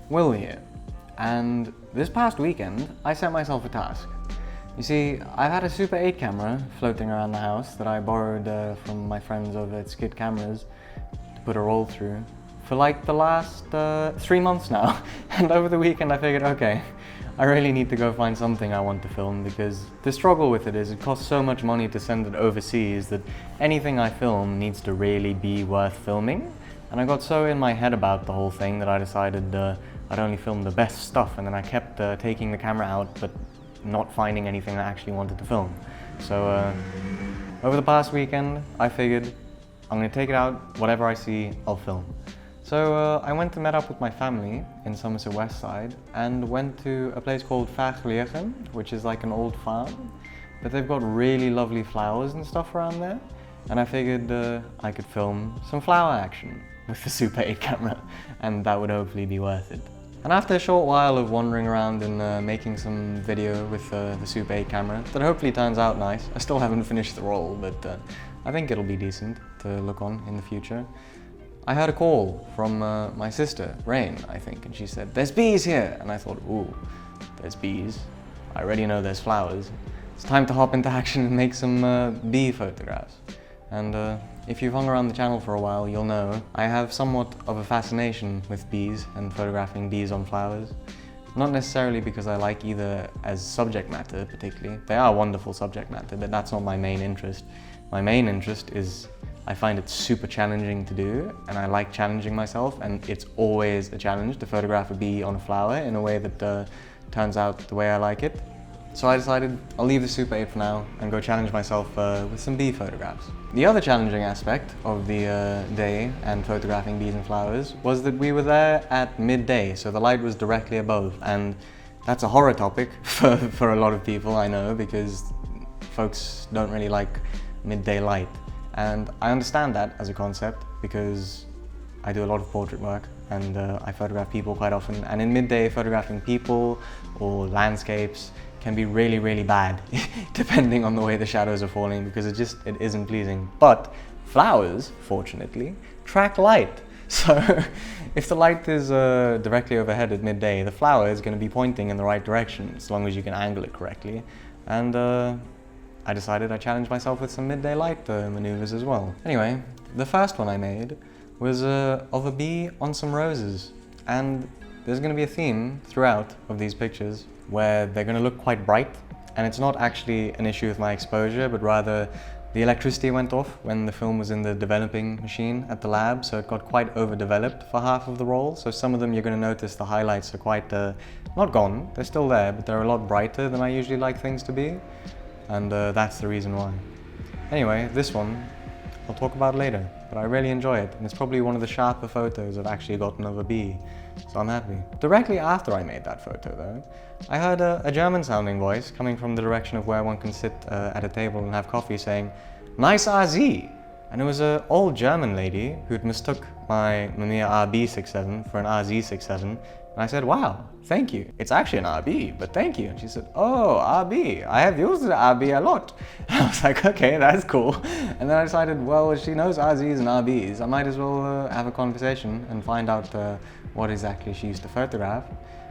Will here, and this past weekend I set myself a task. You see, I've had a Super 8 camera floating around the house that I borrowed from my friends over at Skid Cameras to put a roll through for like the last 3 months now. And over the weekend I figured, okay, I really need to go find something I want to film, because the struggle with it is it costs so much money to send it overseas that anything I film needs to really be worth filming. And I got so in my head about the whole thing that I decided I'd only film the best stuff, and then I kept taking the camera out but not finding anything I actually wanted to film. So over the past weekend I figured I'm going to take it out, whatever I see I'll film. So I went to meet up with my family in Somerset West Side and went to a place called Sheepskin, which is like an old farm, but they've got really lovely flowers and stuff around there, and I figured I could film some flower action with the Super 8 camera, and that would hopefully be worth it. And after a short while of wandering around and making some video with the Super 8 camera, that hopefully turns out nice. I still haven't finished the roll, but I think it'll be decent to look on in the future. I heard a call from my sister, Rain, I think, and she said, "There's bees here!" And I thought, ooh, there's bees. I already know there's flowers. It's time to hop into action and make some bee photographs. And if you've hung around the channel for a while, you'll know I have somewhat of a fascination with bees and photographing bees on flowers. Not necessarily because I like either as subject matter particularly. They are wonderful subject matter, but that's not my main interest. My main interest is I find it super challenging to do, and I like challenging myself, and it's always a challenge to photograph a bee on a flower in a way that turns out the way I like it. So I decided I'll leave the Super 8 for now and go challenge myself with some bee photographs. The other challenging aspect of the day and photographing bees and flowers was that we were there at midday, so the light was directly above, and that's a horror topic for a lot of people, I know, because folks don't really like midday light. And I understand that as a concept because I do a lot of portrait work and I photograph people quite often, and in midday photographing people or landscapes can be really, really bad depending on the way the shadows are falling, because it isn't pleasing. But flowers, fortunately, track light. So if the light is directly overhead at midday, the flower is going to be pointing in the right direction as long as you can angle it correctly. And I decided I'd challenge myself with some midday light maneuvers as well. Anyway, the first one I made was of a bee on some roses, and there's going to be a theme throughout of these pictures where they're going to look quite bright, and it's not actually an issue with my exposure, but rather the electricity went off when the film was in the developing machine at the lab, so it got quite overdeveloped for half of the roll. So some of them you're going to notice the highlights are quite, not gone, they're still there, but they're a lot brighter than I usually like things to be, and that's the reason why. Anyway, this one I'll talk about later, but I really enjoy it, and it's probably one of the sharper photos I've actually gotten of a bee, so I'm happy. Directly after I made that photo though, I heard a German-sounding voice coming from the direction of where one can sit at a table and have coffee saying, "Nice RZ!" And it was an old German lady who'd mistook my Mamiya RBEE67 for an RZ67, and I said, "Wow, thank you. It's actually an RB, but thank you." And she said, "Oh, RB, I have used the RB a lot." And I was like, okay, that's cool. And then I decided, well, if she knows RZs and RBs, I might as well have a conversation and find out what exactly she used to photograph.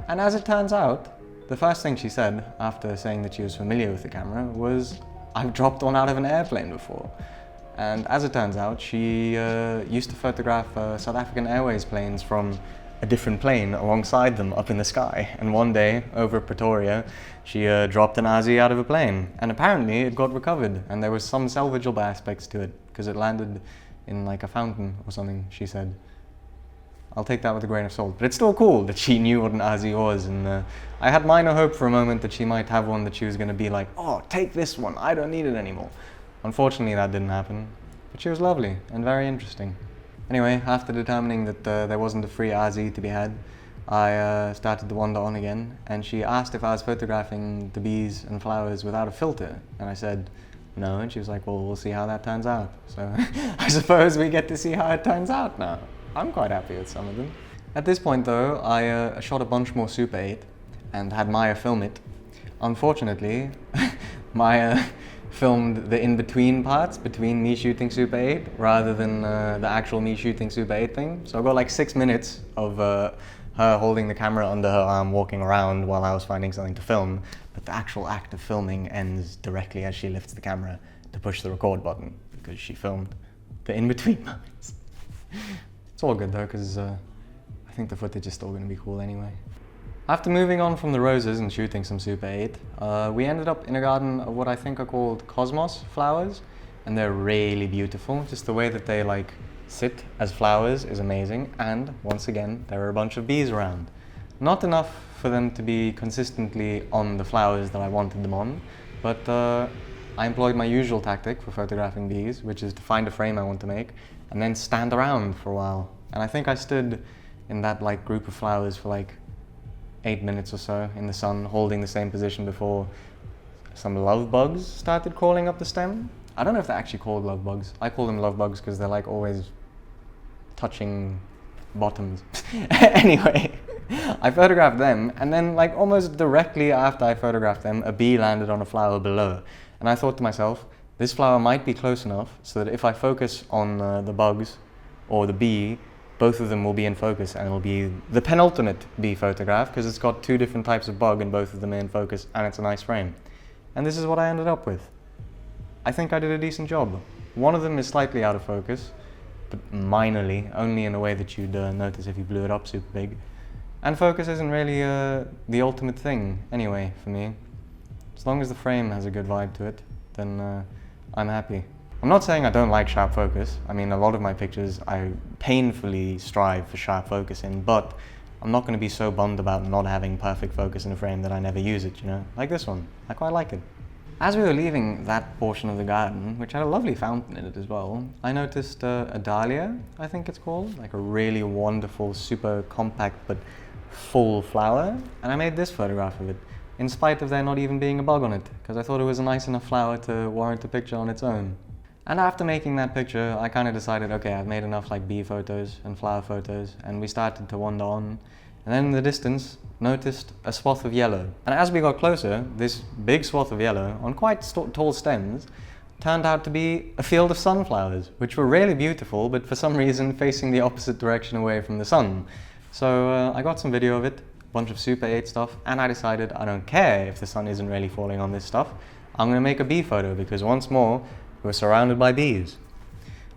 And as it turns out, the first thing she said after saying that she was familiar with the camera was, "I've dropped one out of an airplane before." And as it turns out, she used to photograph South African Airways planes from a different plane alongside them up in the sky. And one day, over Pretoria, she dropped an RZ out of a plane. And apparently it got recovered, and there was some salvageable aspects to it, because it landed in like a fountain or something, she said. I'll take that with a grain of salt, but it's still cool that she knew what an RZ was, and I had minor hope for a moment that she might have one that she was going to be like, "Oh, take this one, I don't need it anymore." Unfortunately, that didn't happen, but she was lovely and very interesting. Anyway, after determining that there wasn't a free RZ to be had, I started to wander on again, and she asked if I was photographing the bees and flowers without a filter, and I said no, and she was like, "Well, we'll see how that turns out." So I suppose we get to see how it turns out now. I'm quite happy with some of them. At this point though, I shot a bunch more Super 8 and had Maya film it. Unfortunately, Maya filmed the in-between parts between me shooting Super 8 rather than the actual me shooting Super 8 thing. So I got like 6 minutes of her holding the camera under her arm, walking around while I was finding something to film, but the actual act of filming ends directly as she lifts the camera to push the record button, because she filmed the in-between moments. It's all good though, because I think the footage is still going to be cool anyway. After moving on from the roses and shooting some Super 8, we ended up in a garden of what I think are called cosmos flowers, and they're really beautiful. Just the way that they like sit as flowers is amazing, and once again there are a bunch of bees around. Not enough for them to be consistently on the flowers that I wanted them on, but I employed my usual tactic for photographing bees, which is to find a frame I want to make and then stand around for a while. And I think I stood in that like group of flowers for like 8 minutes or so in the sun, holding the same position before some love bugs started crawling up the stem. I don't know if they're actually called love bugs. I call them love bugs because they're like always touching bottoms. Anyway, I photographed them, and then like almost directly after I photographed them, a bee landed on a flower below. And I thought to myself, this flower might be close enough so that if I focus on the bugs or the bee, both of them will be in focus, and it'll be the penultimate bee photograph because it's got 2 different types of bug and both of them are in focus, and it's a nice frame. And this is what I ended up with. I think I did a decent job. One of them is slightly out of focus, but minorly, only in a way that you'd notice if you blew it up super big. And focus isn't really the ultimate thing anyway for me. As long as the frame has a good vibe to it, then I'm happy. I'm not saying I don't like sharp focus. I mean, a lot of my pictures I painfully strive for sharp focus in, but I'm not going to be so bummed about not having perfect focus in a frame that I never use it, you know? Like this one. I quite like it. As we were leaving that portion of the garden, which had a lovely fountain in it as well, I noticed a dahlia, I think it's called, like a really wonderful, super compact but full flower, and I made this photograph of it, in spite of there not even being a bug on it, because I thought it was a nice enough flower to warrant a picture on its own. And after making that picture, I kind of decided, okay, I've made enough like bee photos and flower photos, and we started to wander on. And then in the distance, noticed a swath of yellow. And as we got closer, this big swath of yellow, on quite tall stems, turned out to be a field of sunflowers, which were really beautiful, but for some reason facing the opposite direction away from the sun. So I got some video of it, a bunch of Super 8 stuff, and I decided I don't care if the sun isn't really falling on this stuff. I'm going to make a bee photo, because once more, we're surrounded by bees.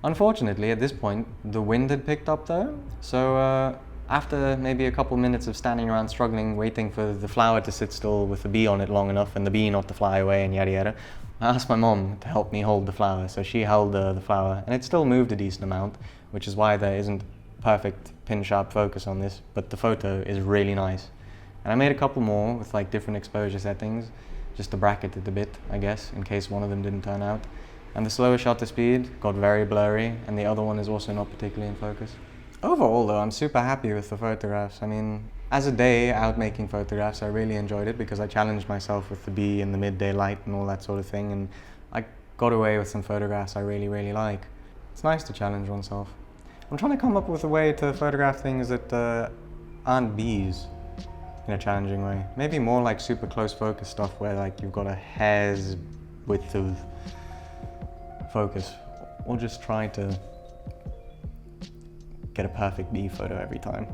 Unfortunately, at this point, the wind had picked up though, so after maybe a couple minutes of standing around struggling, waiting for the flower to sit still with the bee on it long enough and the bee not to fly away and yada yada, I asked my mom to help me hold the flower, so she held the flower, and it still moved a decent amount, which is why there isn't perfect pin-sharp focus on this, but the photo is really nice. And I made a couple more with like different exposure settings, just to bracket it a bit, I guess, in case one of them didn't turn out. And the slower shutter speed got very blurry, and the other one is also not particularly in focus. Overall though, I'm super happy with the photographs. I mean, as a day out making photographs, I really enjoyed it because I challenged myself with the bee and the midday light and all that sort of thing, and I got away with some photographs I really, really like. It's nice to challenge oneself. I'm trying to come up with a way to photograph things that aren't bees in a challenging way. Maybe more like super close focus stuff where like you've got a hair's width of focus, or just try to get a perfect bee photo every time.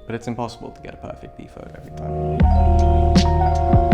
But it's impossible to get a perfect bee photo every time.